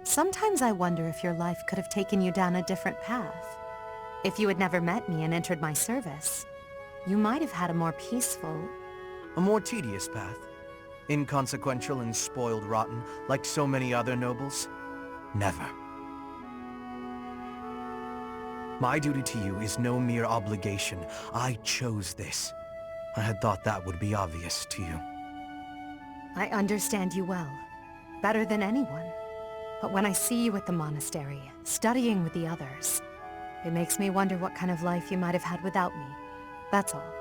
Sometimes I wonder if your life could have taken you down a different path. If you had never met me and entered my service, you might have had a more peaceful... A more tedious path. Inconsequential and spoiled rotten, like so many other nobles? Never. My duty to you is no mere obligation. I chose this. I had thought that would be obvious to you. I understand you well, better than anyone. But when I see you at the monastery, studying with the others, it makes me wonder what kind of life you might have had without me. That's all.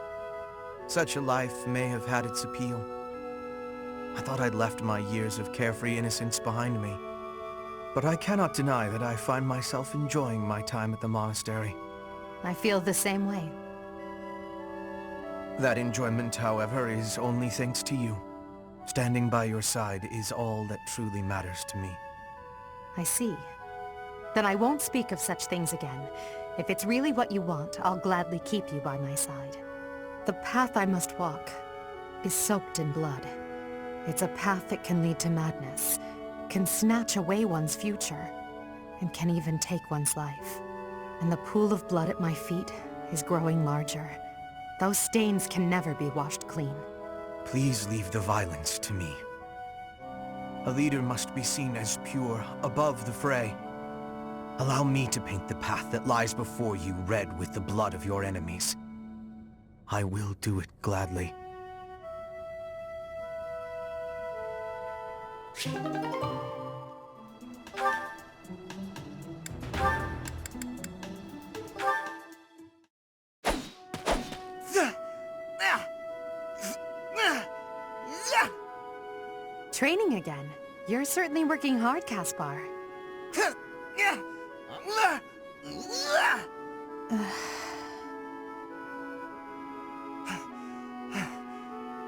Such a life may have had its appeal. I thought I'd left my years of carefree innocence behind me. But I cannot deny that I find myself enjoying my time at the monastery. I feel the same way. That enjoyment, however, is only thanks to you. Standing by your side is all that truly matters to me. I see. Then I won't speak of such things again. If it's really what you want, I'll gladly keep you by my side. The path I must walk is soaked in blood. It's a path that can lead to madness, can snatch away one's future, and can even take one's life. And the pool of blood at my feet is growing larger. Those stains can never be washed clean. Please leave the violence to me. A leader must be seen as pure, above the fray. Allow me to paint the path that lies before you red with the blood of your enemies. I will do it gladly. Training again. You're certainly working hard, Caspar.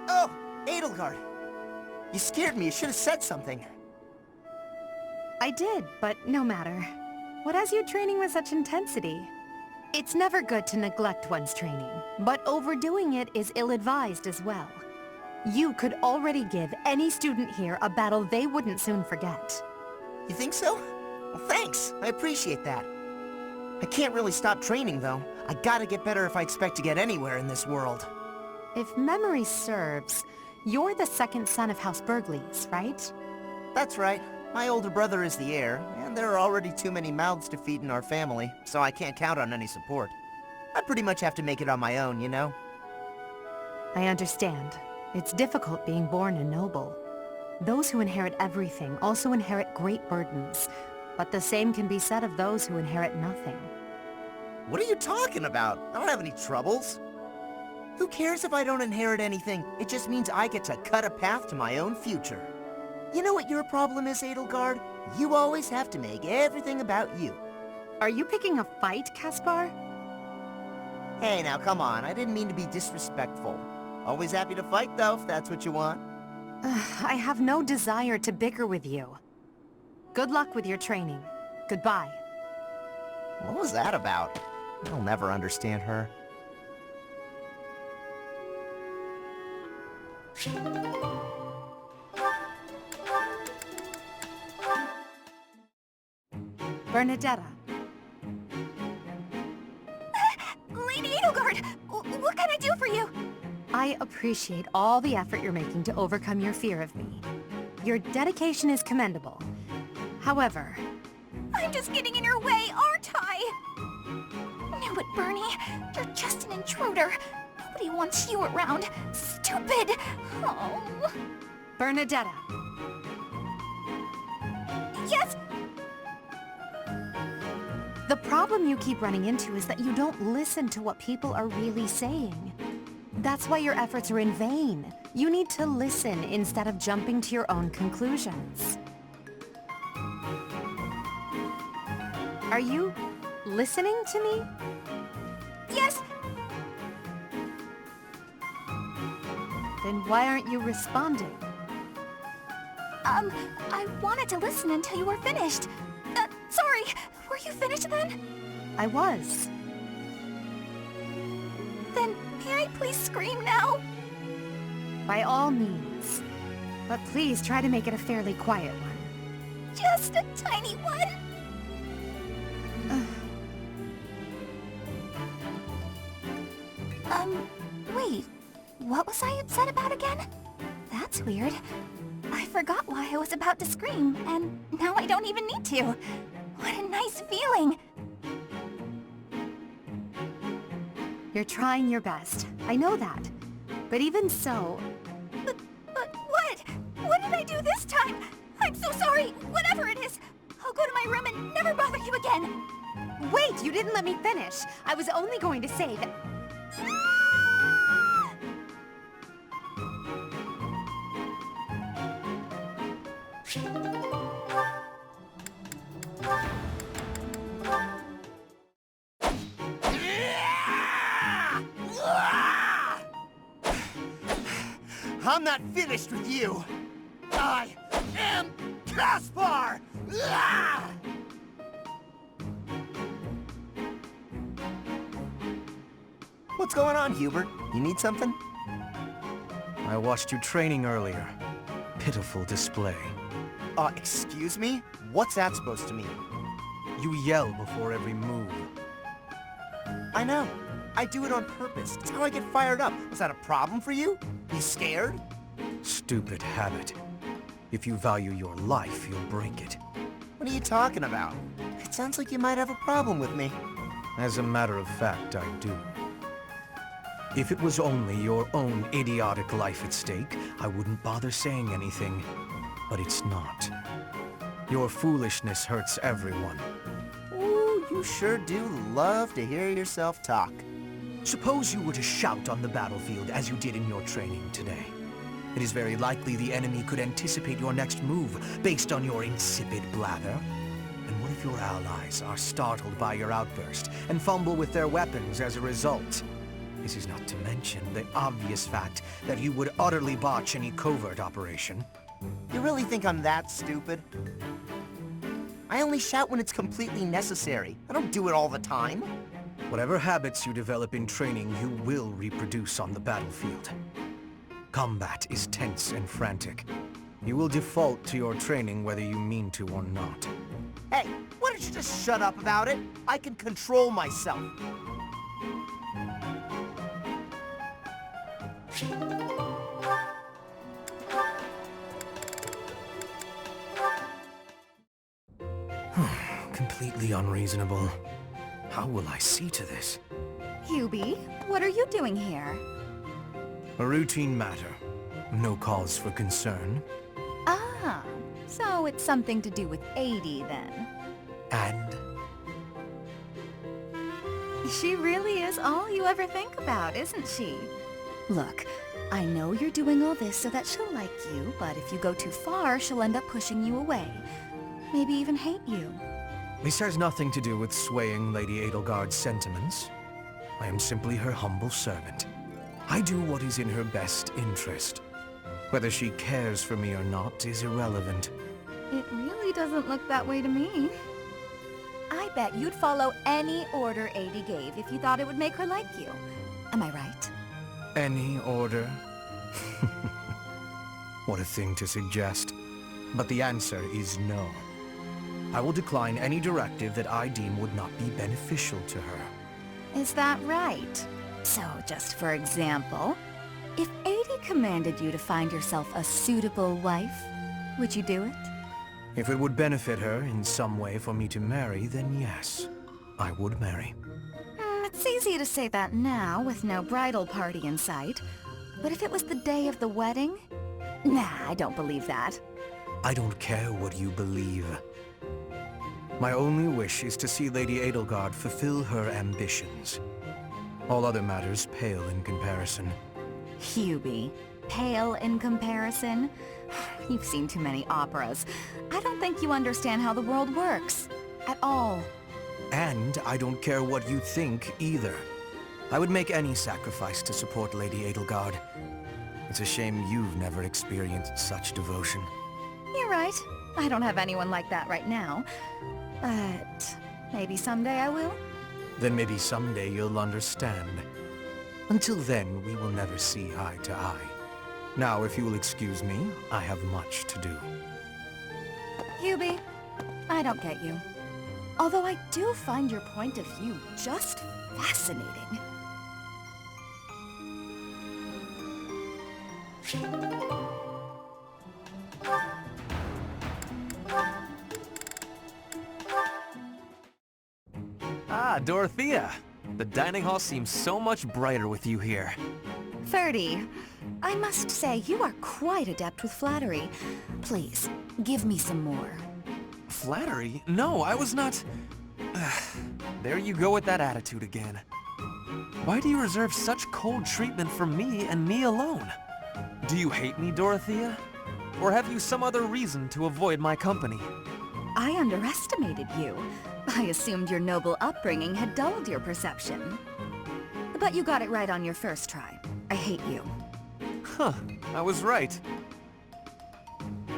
Oh, Edelgard. You scared me. You should have said something. I did, but no matter. What has you training with such intensity? It's never good to neglect one's training, but overdoing it is ill-advised as well. You could already give any student here a battle they wouldn't soon forget. You think so? Well, thanks. I appreciate that. I can't really stop training, though. I gotta get better if I expect to get anywhere in this world. If memory serves, you're the second son of House Burgleys, right? That's right. My older brother is the heir, and there are already too many mouths to feed in our family, so I can't count on any support. I pretty much have to make it on my own, you know? I understand. It's difficult being born a noble. Those who inherit everything also inherit great burdens, but the same can be said of those who inherit nothing. What are you talking about? I don't have any troubles. Who cares if I don't inherit anything? It just means I get to cut a path to my own future. You know what your problem is, Edelgard? You always have to make everything about you. Are you picking a fight, Caspar? Hey, now come on. I didn't mean to be disrespectful. Always happy to fight, though, if that's what you want. I have no desire to bicker with you. Good luck with your training. Goodbye. What was that about? I'll never understand her. Bernadetta. Lady Edelgard! What can I do for you? I appreciate all the effort you're making to overcome your fear of me. Your dedication is commendable. However... I'm just getting in your way, aren't I? Knew it, Bernie. You're just an intruder. Nobody wants you around. Stupid! Oh... Bernadetta. Yes? The problem you keep running into is that you don't listen to what people are really saying. That's why your efforts are in vain. You need to listen instead of jumping to your own conclusions. Are you listening to me? Yes? Then why aren't you responding? I wanted to listen until you were finished. Sorry, were you finished then? I was. Then may I please scream now? By all means. But please try to make it a fairly quiet one. just a tiny one. Wait. What was I upset about again? That's weird. I forgot why I was about to scream, and now I don't even need to. What a nice feeling. You're trying your best. I know that. But even so... But what? What did I do this time? I'm so sorry. Whatever it is, I'll go to my room and never bother you again. Wait, you didn't let me finish. I was only going to say that... I'm not finished with you! I am Caspar! Ah! What's going on, Hubert? You need something? I watched you training earlier. Pitiful display. Excuse me? What's that supposed to mean? You yell before every move. I know. I do it on purpose. It's how I get fired up. Was that a problem for you? You scared? Stupid habit. If you value your life, you'll break it. What are you talking about? It sounds like you might have a problem with me. As a matter of fact, I do. If it was only your own idiotic life at stake, I wouldn't bother saying anything. But it's not. Your foolishness hurts everyone. Ooh, you sure do love to hear yourself talk. Suppose you were to shout on the battlefield as you did in your training today. It is very likely the enemy could anticipate your next move based on your insipid blather. And what if your allies are startled by your outburst and fumble with their weapons as a result? This is not to mention the obvious fact that you would utterly botch any covert operation. You really think I'm that stupid? I only shout when it's completely necessary. I don't do it all the time. Whatever habits you develop in training, you will reproduce on the battlefield. Combat is tense and frantic. You will default to your training whether you mean to or not. Hey, why don't you just shut up about it? I can control myself. Completely unreasonable. How will I see to this? Hubie, what are you doing here? A routine matter. No cause for concern. Ah, so it's something to do with 80 then. And? She really is all you ever think about, isn't she? Look, I know you're doing all this so that she'll like you, but if you go too far, she'll end up pushing you away. Maybe even hate you. This has nothing to do with swaying Lady Edelgard's sentiments. I am simply her humble servant. I do what is in her best interest. Whether she cares for me or not is irrelevant. It really doesn't look that way to me. I bet you'd follow any order 80 gave if you thought it would make her like you. Am I right? Any order? What a thing to suggest. But the answer is no. I will decline any directive that I deem would not be beneficial to her. Is that right? So, just for example, if 80 commanded you to find yourself a suitable wife, would you do it? If it would benefit her in some way for me to marry, then yes, I would marry. It's easy to say that now, with no bridal party in sight. But if it was the day of the wedding? Nah, I don't believe that. I don't care what you believe. My only wish is to see Lady Edelgard fulfill her ambitions. All other matters pale in comparison. Hubie, pale in comparison? You've seen too many operas. I don't think you understand how the world works. At all. And I don't care what you think either. I would make any sacrifice to support Lady Edelgard. It's a shame you've never experienced such devotion. You're right. I don't have anyone like that right now. But maybe someday I will. Then maybe someday you'll understand. Until then, we will never see eye to eye. Now, if you will excuse me, I have much to do. Hubie, I don't get you. Although I do find your point of view just fascinating. Ah, Dorothea! The dining hall seems so much brighter with you here. 30. I must say, you are quite adept with flattery. Please, give me some more. Flattery? No, I was not... There you go with that attitude again. Why do you reserve such cold treatment for me and me alone? Do you hate me, Dorothea? Or have you some other reason to avoid my company? I underestimated you. I assumed your noble upbringing had dulled your perception. But you got it right on your first try. I hate you. Huh, I was right.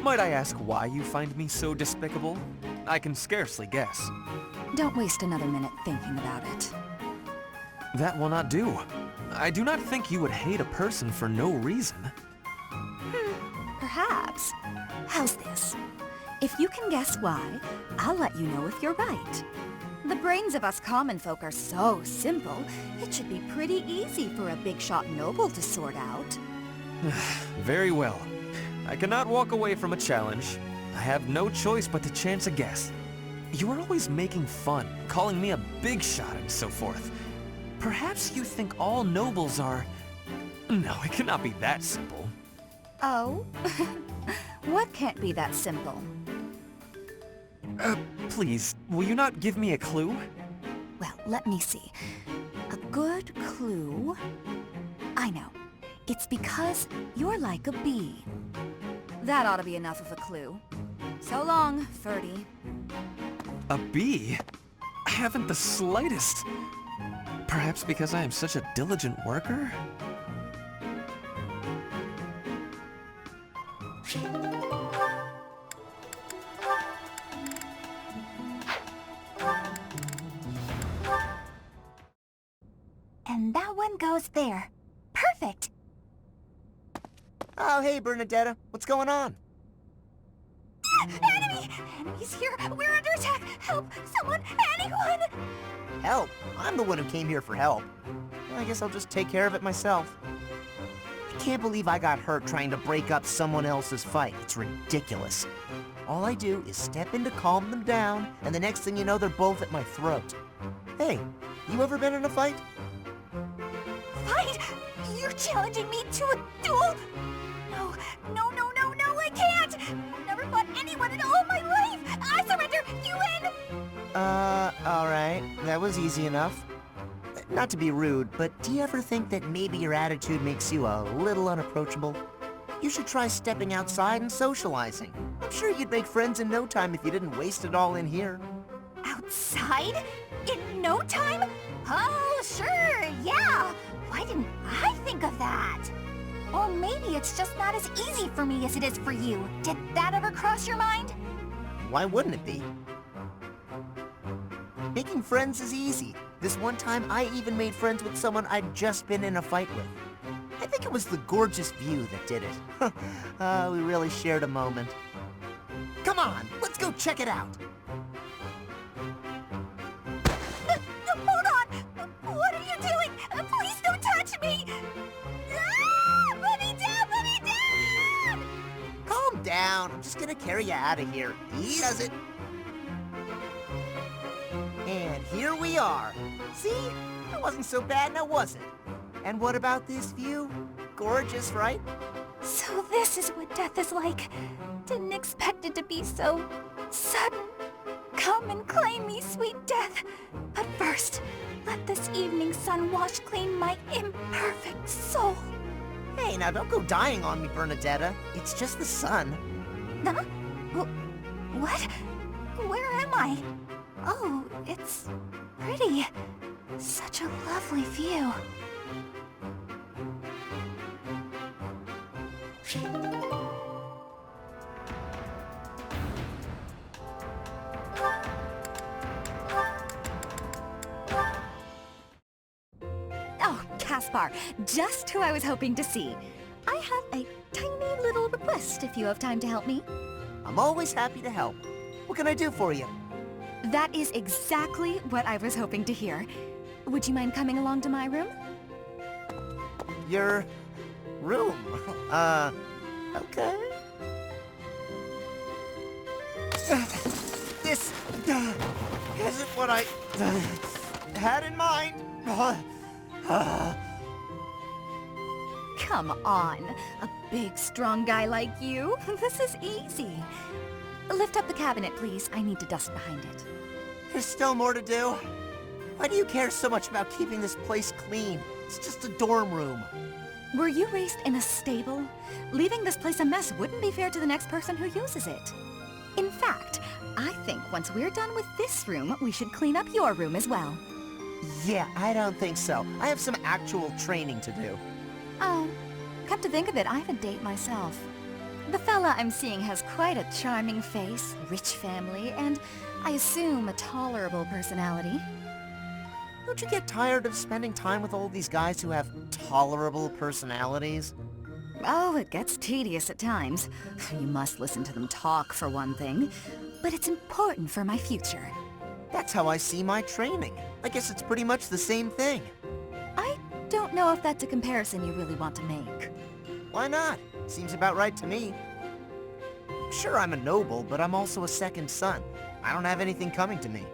Might I ask why you find me so despicable? I can scarcely guess. Don't waste another minute thinking about it. That will not do. I do not think you would hate a person for no reason. Perhaps. How's this? If you can guess why, I'll let you know if you're right. The brains of us common folk are so simple, it should be pretty easy for a big-shot noble to sort out. Very well. I cannot walk away from a challenge. I have no choice but to chance a guess. You are always making fun, calling me a big shot and so forth. Perhaps you think all nobles are... No, it cannot be that simple. Oh? What can't be that simple? Please, will you not give me a clue? Well, let me see. A good clue? I know. It's because you're like a bee. That ought to be enough of a clue. So long, Ferdy. A bee? I haven't the slightest. Perhaps because I am such a diligent worker? And that one goes there. Perfect! Oh, hey, Bernadetta. What's going on? Enemy! Enemy's here! We're under attack! Help! Someone! Anyone! Help? I'm the one who came here for help. I guess I'll just take care of it myself. I can't believe I got hurt trying to break up someone else's fight. It's ridiculous. All I do is step in to calm them down, and the next thing you know, they're both at my throat. Hey, you ever been in a fight? Fight? You're challenging me to a duel? No, no, no, no, no, I can't! Never fought anyone in all my life! I surrender! You win! Alright. That was easy enough. Not to be rude, but do you ever think that maybe your attitude makes you a little unapproachable? You should try stepping outside and socializing. I'm sure you'd make friends in no time if you didn't waste it all in here. Outside? In no time? Oh, sure, yeah! Why didn't I think of that? Or maybe it's just not as easy for me as it is for you. Did that ever cross your mind? Why wouldn't it be? Making friends is easy. This one time, I even made friends with someone I'd just been in a fight with. I think it was the gorgeous view that did it. We really shared a moment. Come on, let's go check it out. Hold on! What are you doing? Please don't touch me! Ah! Put me down! Put me down! Calm down. I'm just gonna carry you out of here. Easy does it. And here we are. See? It wasn't so bad now, was it? And what about this view? Gorgeous, right? So this is what death is like. Didn't expect it to be so sudden. Come and claim me, sweet death. But first, let this evening sun wash clean my imperfect soul. Hey, now don't go dying on me, Bernadetta. It's just the sun. Huh? What? Where am I? Oh, it's pretty. Such a lovely view. Oh, Caspar, just who I was hoping to see. I have a tiny little request if you have time to help me. I'm always happy to help. What can I do for you? That is exactly what I was hoping to hear. Would you mind coming along to my room? Your room? Okay. This isn't what I had in mind. Come on, a big, strong guy like you. This is easy. Lift up the cabinet, please. I need to dust behind it. There's still more to do. Why do you care so much about keeping this place clean? It's just a dorm room. Were you raised in a stable? Leaving this place a mess wouldn't be fair to the next person who uses it. In fact, I think once we're done with this room, we should clean up your room as well. Yeah, I don't think so. I have some actual training to do. Oh, come to think of it, I have a date myself. The fella I'm seeing has quite a charming face, rich family, and I assume a tolerable personality. Don't you get tired of spending time with all these guys who have tolerable personalities? Oh, it gets tedious at times. You must listen to them talk, for one thing. But it's important for my future. That's how I see my training. I guess it's pretty much the same thing. I don't know if that's a comparison you really want to make. Why not? Seems about right to me. Sure, I'm a noble, but I'm also a second son. I don't have anything coming to me.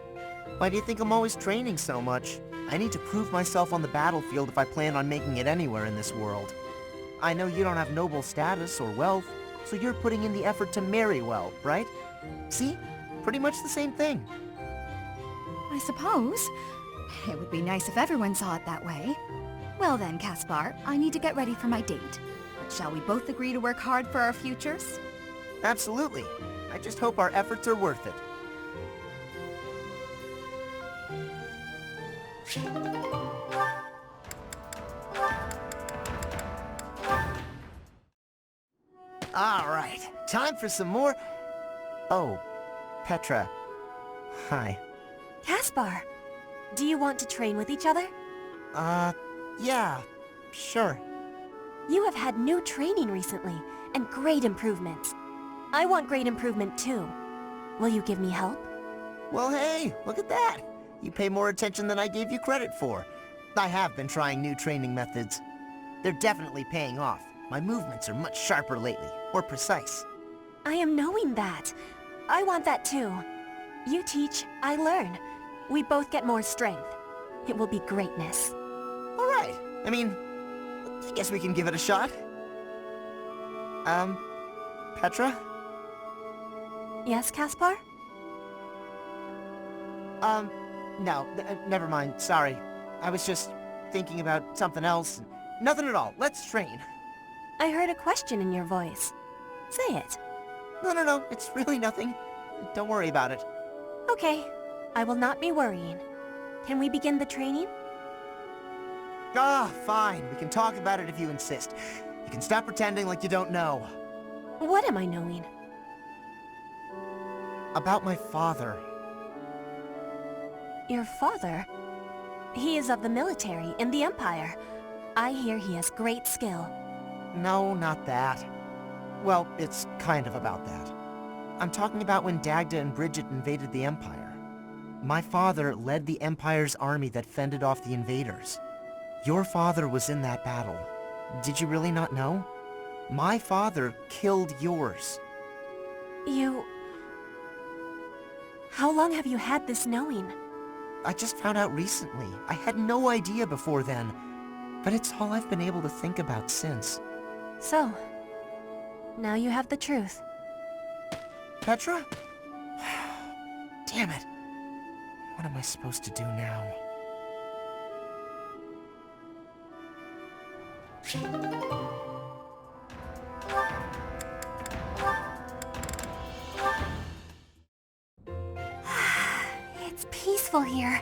Why do you think I'm always training so much? I need to prove myself on the battlefield if I plan on making it anywhere in this world. I know you don't have noble status or wealth, so you're putting in the effort to marry well, right? See? Pretty much the same thing. I suppose. It would be nice if everyone saw it that way. Well then, Caspar, I need to get ready for my date. Shall we both agree to work hard for our futures? Absolutely. I just hope our efforts are worth it. All right, time for some more... Oh, Petra. Hi. Caspar, do you want to train with each other? Yeah, sure. You have had new training recently, and great improvements. I want great improvement too. Will you give me help? Well, hey, look at that. You pay more attention than I gave you credit for. I have been trying new training methods. They're definitely paying off. My movements are much sharper lately, more precise. I am knowing that. I want that too. You teach, I learn. We both get more strength. It will be greatness. All right. I mean, I guess we can give it a shot. Petra? Yes, Caspar? No, never mind, sorry. I was just thinking about something else. Nothing at all, let's train. I heard a question in your voice. Say it. No, it's really nothing. Don't worry about it. Okay, I will not be worrying. Can we begin the training? Ah, fine, we can talk about it if you insist. You can stop pretending like you don't know. What am I knowing? About my father. Your father? He is of the military in the Empire. I hear he has great skill. No, not that. Well, it's kind of about that. I'm talking about when Dagda and Bridget invaded the Empire. My father led the Empire's army that fended off the invaders. Your father was in that battle. Did you really not know? My father killed yours. You... How long have you had this knowing? I just found out recently. I had no idea before then. But it's all I've been able to think about since. So, now you have the truth. Petra? Damn it. What am I supposed to do now? It's peaceful here.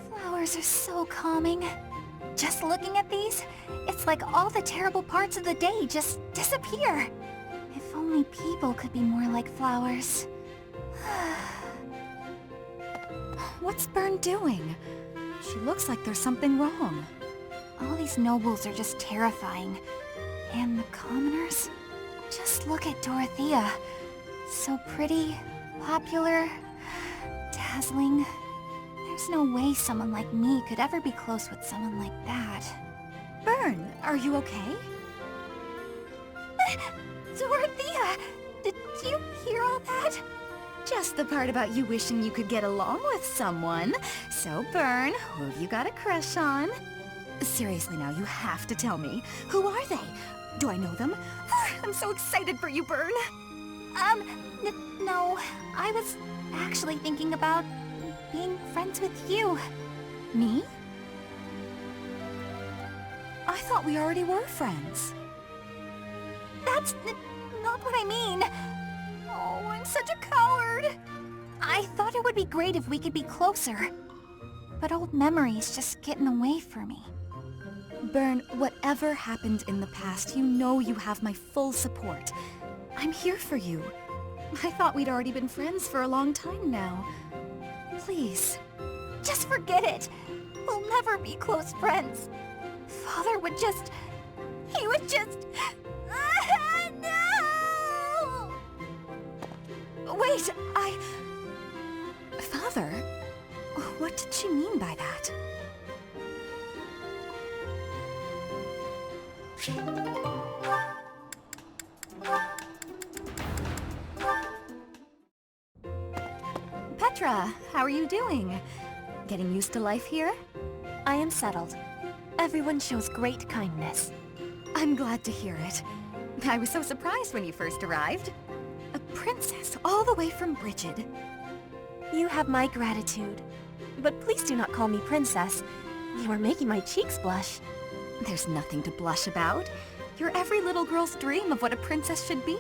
Flowers are so calming. Just looking at these, it's like all the terrible parts of the day just disappear. If only people could be more like flowers. What's Bern doing? She looks like there's something wrong. All these nobles are just terrifying. And the commoners? Just look at Dorothea. So pretty, Popular, dazzling. There's no way someone like me could ever be close with someone like that. Bern, are you okay? Dorothea! Did you hear all that? Just the part about you wishing you could get along with someone. So, Bern, who have you got a crush on? Seriously now, you have to tell me. Who are they? Do I know them? I'm so excited for you, Bern. No. I was actually thinking about being friends with you. Me? I thought we already were friends. That's not what I mean. Oh, I'm such a coward. I thought it would be great if we could be closer. But old memories just get in the way for me. Bern, whatever happened in the past, you know you have my full support. I'm here for you. I thought we'd already been friends for a long time now. Please. Just forget it. We'll never be close friends. Father would just... He would just... No! Wait, Father? What did she mean by that? Petra, how are you doing? Getting used to life here? I am settled. Everyone shows great kindness. I'm glad to hear it. I was so surprised when you first arrived. A princess all the way from Brigid. You have my gratitude. But please do not call me princess. You are making my cheeks blush. There's nothing to blush about. You're every little girl's dream of what a princess should be.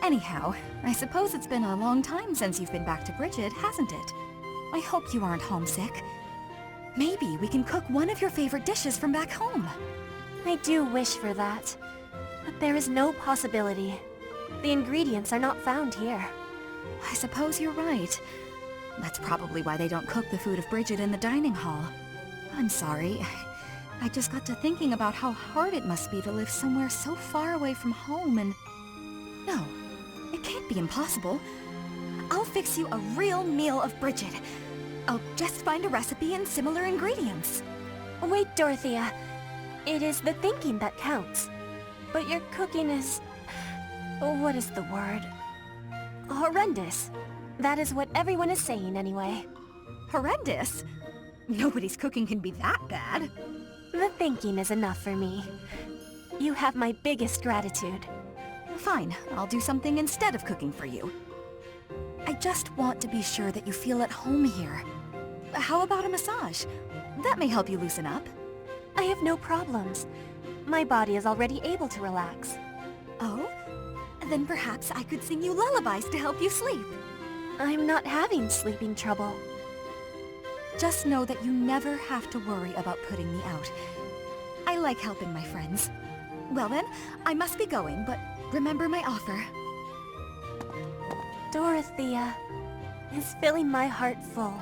Anyhow, I suppose it's been a long time since you've been back to Brigid, hasn't it? I hope you aren't homesick. Maybe we can cook one of your favorite dishes from back home. I do wish for that. But there is no possibility. The ingredients are not found here. I suppose you're right. That's probably why they don't cook the food of Brigid in the dining hall. I'm sorry. I just got to thinking about how hard it must be to live somewhere so far away from home and... No, it can't be impossible. I'll fix you a real meal of Brigid. I'll just find a recipe and similar ingredients. Wait, Dorothea. It is the thinking that counts. But your cooking is... What is the word? Horrendous. That is what everyone is saying anyway. Horrendous? Nobody's cooking can be that bad. The thinking is enough for me. You have my biggest gratitude. Fine, I'll do something instead of cooking for you. I just want to be sure that you feel at home here. How about a massage? That may help you loosen up. I have no problems. My body is already able to relax. Oh? Then perhaps I could sing you lullabies to help you sleep. I'm not having sleeping trouble. Just know that you never have to worry about putting me out. I like helping my friends. Well then, I must be going, but remember my offer. Dorothea is filling my heart full.